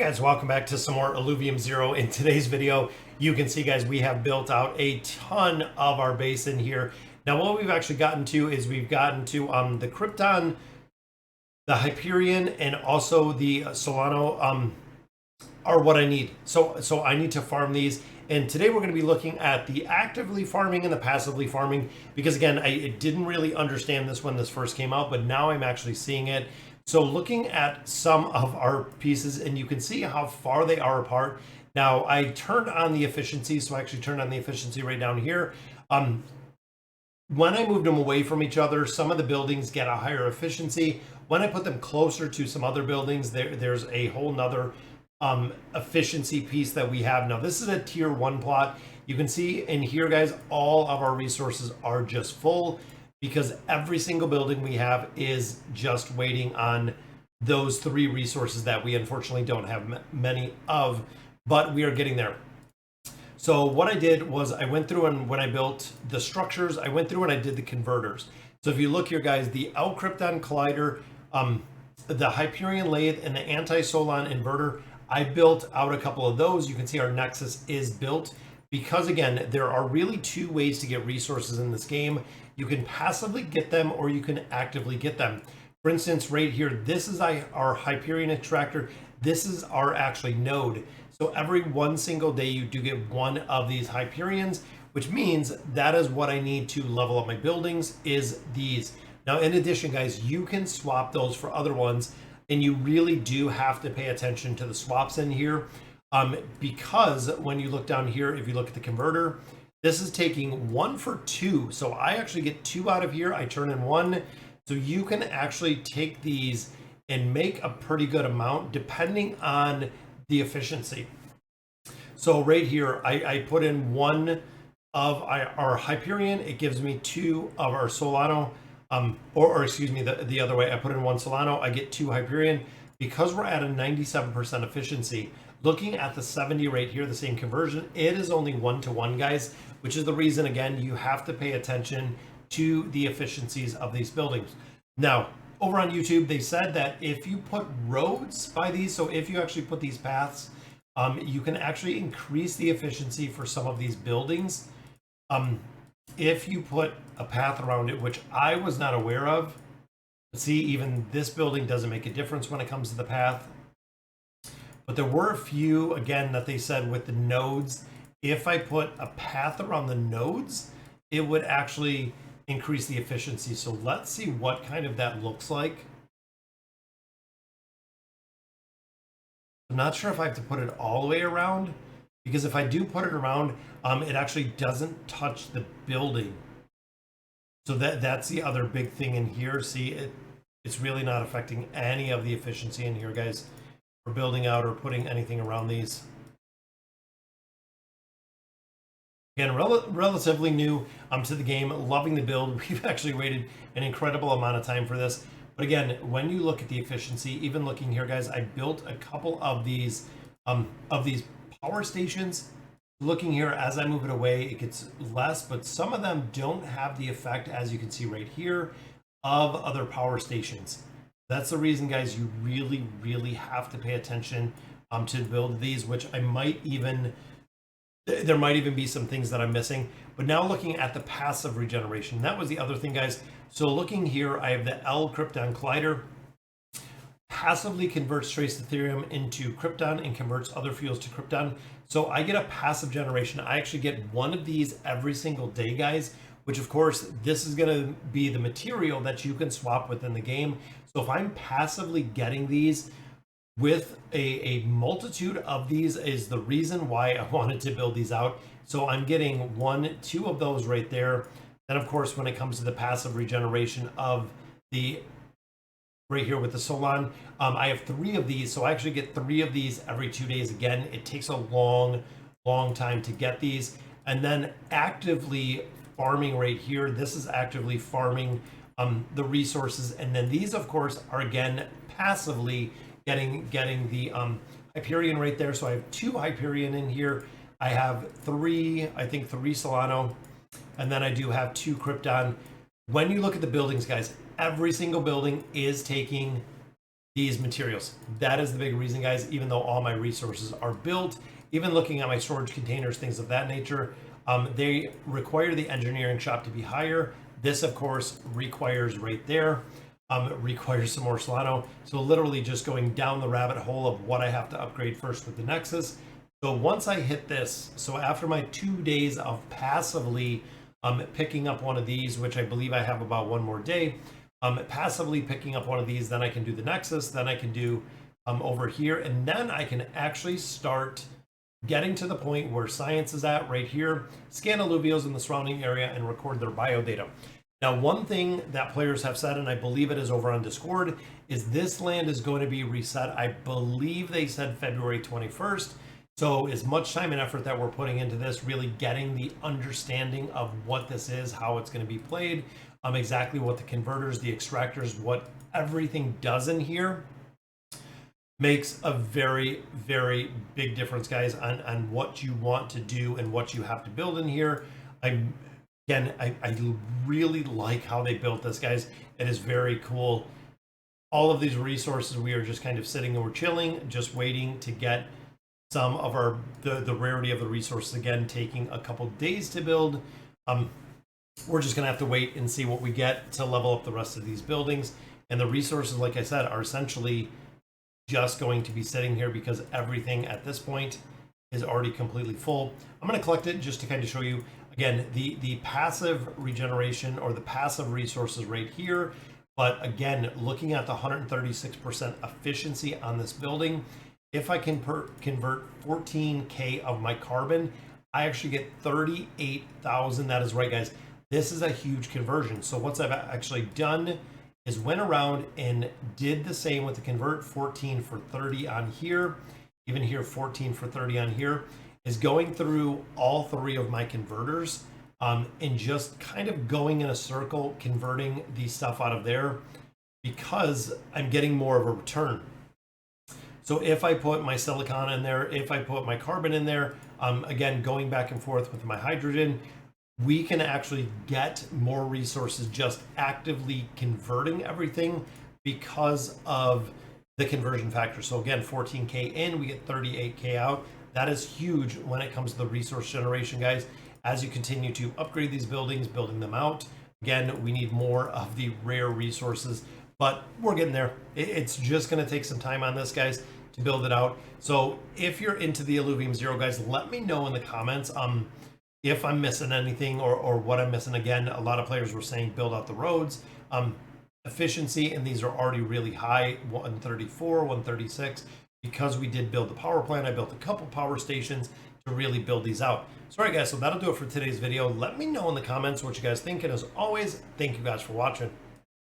Guys, welcome back to some more Illuvium Zero. In today's video, you can see guys, we have built out a ton of our base in here. Now what we've actually gotten to is we've gotten to the Krypton, the Hyperion, and also the Solano are what I need. So I need to farm these. And today we're going to be looking at the actively farming and the passively farming, because again, I didn't really understand this when this first came out, but now I'm actually seeing it. So looking at some of our pieces, and you can see how far they are apart. Now I turned on the efficiency, so I actually turned on the efficiency right down here. When I moved them away from each other, some of the buildings get a higher efficiency. When I put them closer to some other buildings, there's a whole nother efficiency piece that we have. Now this is a tier 1 plot. You can see in here guys, all of our resources are just full, because every single building we have is just waiting on those 3 resources that we unfortunately don't have many of, but we are getting there. So what I did was I went through, and when I built the structures, I went through and I did the converters. So if you look here guys, the L-Krypton Collider, the Hyperion Lathe, and the Anti-Solon Inverter, I built out a couple of those. You can see our Nexus is built, because again, there are really 2 ways to get resources in this game. You can passively get them, or you can actively get them. For instance, right here, this is our Hyperion extractor. This is our actually node. So every one single day you do get one of these Hyperions, which means that is what I need to level up my buildings, is these. Now, in addition, guys, you can swap those for other ones, and you really do have to pay attention to the swaps in here. Because when you look down here, if you look at the converter, this is taking 1 for 2. So I actually get 2 out of here. I turn in 1. So you can actually take these and make a pretty good amount depending on the efficiency. So right here, I put in 1 of our Hyperion. It gives me 2 of our Solano, or excuse me, the other way. I put in 1 Solano, I get 2 Hyperion. Because we're at a 97% efficiency, looking at the 70 right here, the same conversion, it is only 1-to-1, guys, which is the reason, again, you have to pay attention to the efficiencies of these buildings. Now, over on YouTube, they said that if you put roads by these, so if you actually put these paths, you can actually increase the efficiency for some of these buildings. If you put a path around it, which I was not aware of, see, even this building doesn't make a difference when it comes to the path. But there were a few, again, that they said with the nodes, if I put a path around the nodes, it would actually increase the efficiency. So let's see what kind of that looks like. I'm not sure if I have to put it all the way around, because if I do put it around, it actually doesn't touch the building. So that's the other big thing in here. See, it's really not affecting any of the efficiency in here, guys, for building out or putting anything around these. Again, relatively new to the game, loving the build. We've actually waited an incredible amount of time for this. But again, when you look at the efficiency, even looking here, guys, I built a couple of these power stations. Looking here, as I move it away, it gets less, but some of them don't have the effect, as you can see right here, of other power stations. That's the reason, guys, you really, really have to pay attention to build these, which I might even, there might even be some things that I'm missing. But now looking at the passive regeneration, that was the other thing, guys. So looking here, I have the L-Krypton Collider. Passively converts trace Ethereum into Krypton and converts other fuels to Krypton. So I get a passive generation. I actually get 1 of these every single day, guys, which of course, this is going to be the material that you can swap within the game. So if I'm passively getting these with a multitude of these, is the reason why I wanted to build these out. So I'm getting 1, 2 of those right there. Then of course, when it comes to the passive regeneration of the right here with the Solon, I have 3 of these, so I actually get 3 of these every 2 days. Again, it takes a long time to get these. And then actively farming right here, this is actively farming the resources, and then these of course are again passively getting the Hyperion right there. So I have 2 Hyperion in here. I have 3, I think 3 Solano, and then I do have 2 Krypton. When you look at the buildings, guys, every single building is taking these materials. That is the big reason, guys. Even though all my resources are built, even looking at my storage containers, things of that nature, they require the engineering shop to be higher. This, of course, requires right there, requires some more Solano. So literally just going down the rabbit hole of what I have to upgrade first with the Nexus. So once I hit this, so after my 2 days of passively picking up one of these, which I believe I have about one more day, passively picking up one of these, then I can do the Nexus, then I can do over here, and then I can actually start getting to the point where science is at right here, scan alluvials in the surrounding area and record their biodata. Now, one thing that players have said, and I believe it is over on Discord, is this land is going to be reset. I believe they said February 21st. So as much time and effort that we're putting into this, really getting the understanding of what this is, how it's going to be played, exactly what the converters, the extractors, what everything does in here, makes a very, very big difference, guys, on what you want to do and what you have to build in here. I really like how they built this, guys. It is very cool. All of these resources, we are just kind of sitting and we're chilling, just waiting to get some of our the rarity of the resources, again taking a couple days to build. We're just gonna have to wait and see what we get to level up the rest of these buildings. And the resources, like I said, are essentially just going to be sitting here because everything at this point is already completely full. I'm going to collect it just to kind of show you again the passive regeneration or the passive resources right here. But again, looking at the 136% efficiency on this building, if I can convert 14K of my carbon, I actually get 38,000. That is right, guys. This is a huge conversion. So what I've actually done is went around and did the same with the convert 14 for 30 on here, even here 14 for 30 on here, is going through all three of my converters and just kind of going in a circle, converting the stuff out of there because I'm getting more of a return. So if I put my silicon in there, if I put my carbon in there, again, going back and forth with my hydrogen, we can actually get more resources just actively converting everything because of the conversion factor. So again, 14K in, we get 38K out. That is huge when it comes to the resource generation, guys. As you continue to upgrade these buildings, building them out, again, we need more of the rare resources, but we're getting there. It's just going to take some time on this, guys, to build it out. So if you're into the Illuvium Zero, guys, let me know in the comments if I'm missing anything or what I'm missing. Again, a lot of players were saying build out the roads. Efficiency, and these are already really high, 134, 136. Because we did build the power plant, I built a couple power stations to really build these out. So all right, guys, so that'll do it for today's video. Let me know in the comments what you guys think, and as always, thank you guys for watching.